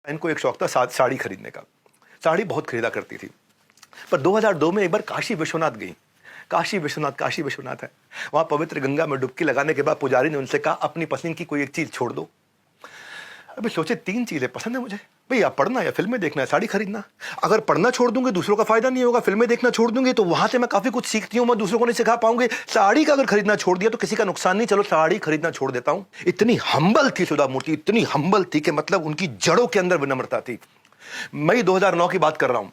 इनको एक शौक था साड़ी खरीदने का। साड़ी बहुत खरीदा करती थी। पर 2002 में एक बार काशी विश्वनाथ गई। काशी विश्वनाथ है। वहाँ पवित्र गंगा में डुबकी लगाने के बाद पुजारी ने उनसे कहा, अपनी पसंद की कोई एक चीज़ छोड़ दो। अभी सोचे 3 चीज़ें पसंद है मुझे, भाई या पढ़ना या फिल्में देखना या साड़ी खरीदना। अगर पढ़ना छोड़ दूंगी दूसरों का फायदा नहीं होगा, फिल्में देखना छोड़ दूंगी तो वहां से मैं काफी कुछ सीखती हूँ, मैं दूसरों को नहीं सिखा पाऊंगी। साड़ी का अगर खरीदना छोड़ दिया तो किसी का नुकसान नहीं, चलो साड़ी खरीदना छोड़ देता हूँ। इतनी हम्बल थी सुधा मूर्ति, इतनी हम्बल थी कि मतलब उनकी जड़ों के अंदर विनम्रता थी। मई 2009 की बात कर रहा हूं।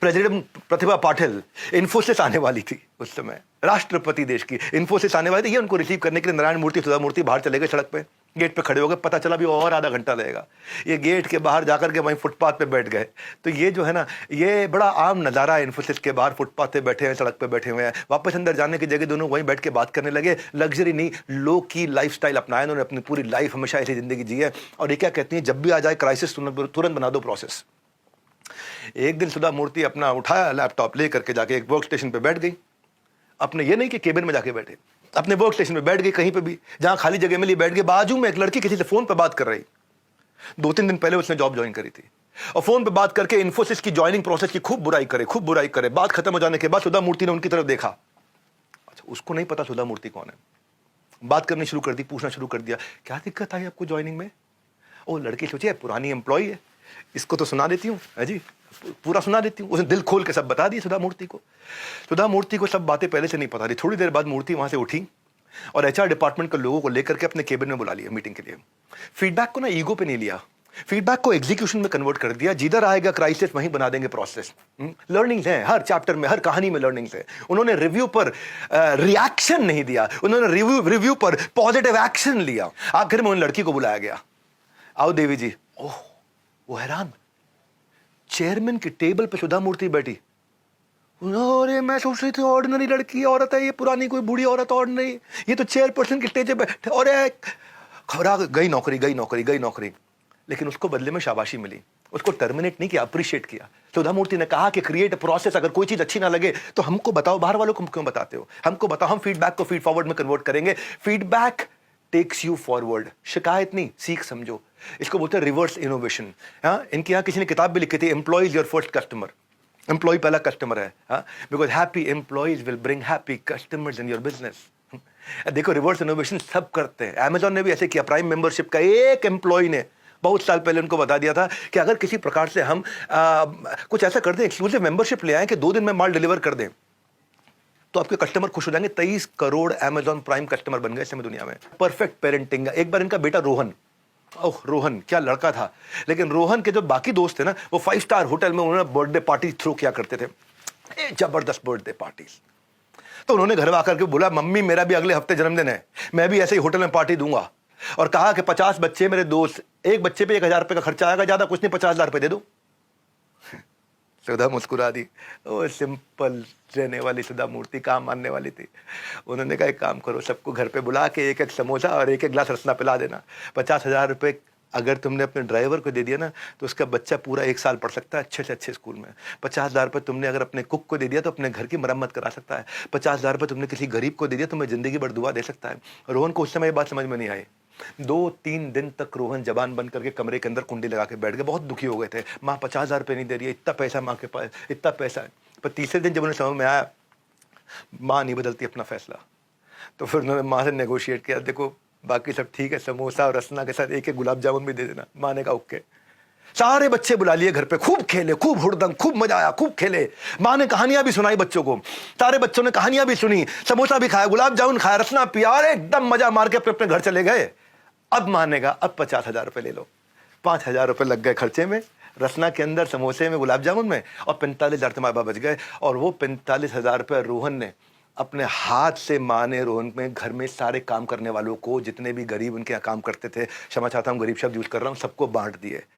प्रेसिडेंट प्रतिभा पाटिल इन्फोसिस आने वाली थी उस समय, राष्ट्रपति देश की इन्फोसिस आने वाली थी। ये उनको रिसीव करने के लिए नारायण मूर्ति सुधा मूर्ति बाहर चले गए, सड़क पे गेट पे खड़े हो गए। पता चला भी और आधा घंटा लगेगा। ये गेट के बाहर जाकर के वहीं फुटपाथ पे बैठ गए। तो ये जो है ना, ये बड़ा आम नज़ारा है, इन्फोसिस के बाहर फुटपाथ पे बैठे हैं, सड़क पे बैठे हुए हैं। वापस अंदर जाने की जगह दोनों वहीं बैठ के बात करने लगे। लग्जरी नहीं, लो की लाइफस्टाइल अपनाया उन्होंने, अपनी पूरी लाइफ हमेशा ऐसी जिंदगी जी है। और ये क्या कहती हैं, जब भी आ जाए क्राइसिस तुरंत बना दो प्रोसेस। एक दिन सुधा मूर्ति अपना उठाया लैपटॉप ले करके जाके एक वर्क स्टेशन पे बैठ गई। अपने ये नहीं कि केबिन में जाके बैठे, अपने वर्क स्टेशन पे बैठ गई, कहीं पे भी जहां खाली जगह मिली बैठ गई। बाजू में एक लड़की किसी से फोन पे बात कर रही। 2-3 दिन पहले उसने जॉब ज्वाइन करी थी और फोन पे बात करके इन्फोसिस की ज्वाइनिंग प्रोसेस की खूब बुराई करे। बात खत्म हो जाने के बाद सुधा मूर्ति ने उनकी तरफ देखा। अच्छा, उसको नहीं पता सुधा मूर्ति कौन है। बात करनी शुरू कर दी, पूछना शुरू कर दिया, क्या दिक्कत आई आपको ज्वाइनिंग में? ओ लड़की सोची पुरानी एम्प्लॉई है, इसको तो सुना देती हूँ, है जी, पूरा सुना देती हूँ। उसने दिल खोल के सब बता दिया सुधा मूर्ति को। सुधा मूर्ति को सब बातें पहले से नहीं पता थी। थोड़ी देर बाद मूर्ति वहां से उठी और एचआर डिपार्टमेंट के लोगों को लेकर के अपने केबिन में बुला लिया मीटिंग के लिए। फीडबैक को ना ईगो पे नहीं लिया, फीडबैक को एग्जीक्यूशन में कन्वर्ट कर दिया। जिधर आएगा क्राइसिस वहीं बना देंगे प्रोसेस। लर्निंग्स हैं हर चैप्टर में, हर कहानी में लर्निंग्स है। उन्होंने रिव्यू पर रिएक्शन नहीं दिया, उन्होंने रिव्यू पर पॉजिटिव एक्शन लिया। आखिर में उन लड़की को बुलाया गया, आओ देवी जी। ओह, वो हैरान, चेयरमैन की टेबल पे सुधा मूर्ति बैठी। अरे मैं सोच रही थी ऑर्डिनरी लड़की औरत है ये, पुरानी कोई बूढ़ी औरत ऑर्डिनरी, ये तो चेयरपर्सन की स्टेज पे बैठे। और खबरा गई नौकरी। लेकिन उसको बदले में शाबाशी मिली, उसको टर्मिनेट नहीं किया, अप्रिशिएट किया। सुधा मूर्ति ने कहा कि क्रिएट अ प्रोसेस, अगर कोई चीज अच्छी ना लगे तो हमको बताओ, बाहर वालों को क्यों बताते हो, हमको बताओ, हम फीडबैक को फीड फॉरवर्ड में कन्वर्ट करेंगे। फीडबैक टेक्स यू फॉरवर्ड, शिकायत नहीं, सीख समझो। इसको बोलते हैं रिवर्स इनोवेशन। हाँ, इनके यहाँ किसी ने किताब भी लिखी थी, employees your first customer. Employ पहला कस्टमर है, because happy employees will bring happy customers in your business. देखो रिवर्स इनोवेशन सब करते हैं। अमेजॉन ने भी ऐसे किया। प्राइम मेंबरशिप का एक एम्प्लॉय ने बहुत साल पहले उनको बता दिया था कि अगर किसी प्रकार से हम कुछ ऐसा कर दें, एक्सक्लूसिव मेंबरशिप ले आए कि 2 दिन में माल डिलीवर कर दें, तो आपके कस्टमर खुश हो जाएंगे। 23 करोड़ अमेजॉन प्राइम कस्टमर बन गए इस समय दुनिया में। Perfect parenting. एक बार इनका बेटा रोहन, ओह रोहन क्या लड़का था, लेकिन रोहन के जो बाकी दोस्त थे ना, वो 5 स्टार होटल में उन्होंने बर्थडे पार्टी थ्रो किया करते थे, जबरदस्त बर्थडे पार्टीज। तो उन्होंने घर में आकर के बोला, मम्मी मेरा भी अगले हफ्ते जन्मदिन है, मैं भी ऐसे ही होटल में पार्टी दूंगा। और कहा कि 50 बच्चे मेरे दोस्त, एक बच्चे पे 1000 रुपए का खर्चा आएगा, ज्यादा कुछ नहीं, 50,000 रुपए दे दो। सुधा मुस्कुरा दी। वो सिंपल रहने वाली सुधा मूर्ति काम मानने वाली थी। उन्होंने कहा एक काम करो, सबको घर पे बुला के 1-1 समोसा और 1-1 गिलास रसना पिला देना। 50,000 रुपये अगर तुमने अपने ड्राइवर को दे दिया ना, तो उसका बच्चा पूरा 1 साल पढ़ सकता है अच्छे से अच्छे स्कूल में। 50,000 रुपये तुमने अगर अपने कुक को दे दिया तो अपने घर की मरम्मत करा सकता है। 50,000 रुपये तुमने किसी गरीब को दे दिया तो मैं जिंदगी भर दुआ दे सकता है। रोहन को उस समय ये बात समझ में नहीं आई। 2-3 दिन तक रोहन जबान बंद करके कमरे के अंदर कुंडी लगा के बैठ गए। बहुत दुखी हो गए थे, माँ 50,000 रुपये नहीं दे रही है, इतना पैसा माँ के पास, इतना पैसा है। पर तीसरे दिन जब उन्हें समझ में आया माँ नहीं बदलती अपना फैसला, तो फिर उन्होंने माँ से नेगोशिएट किया, देखो बाकी सब ठीक है, समोसा और रसना के साथ 1-1 गुलाब जामुन भी दे देना। माँ ने कहा ओके। सारे बच्चे बुला लिए घर पे, खूब खेले, खूब हुड़दंग, खूब मजा आया, खूब खेले। माँ ने कहानियां भी सुनाई बच्चों को, सारे बच्चों ने कहानियां भी सुनी, समोसा भी खाया, गुलाब जामुन खाया, रसना पिया, एकदम मजा मार के अपने घर चले गए। अब मानेगा, अब 50,000 रुपये ले लो। 5,000 रुपये लग गए खर्चे में, रसना के अंदर, समोसे में, गुलाब जामुन में, और 45,000 तुम्हारे पास बच गए। और वो 45,000 रुपये रोहन ने अपने हाथ से, माँ ने रोहन में घर में सारे काम करने वालों को, जितने भी गरीब उनके यहाँ काम करते थे, क्षमा चाहता हूँ गरीब शब्द यूज कर रहा हूँ, सबको बांट दिए।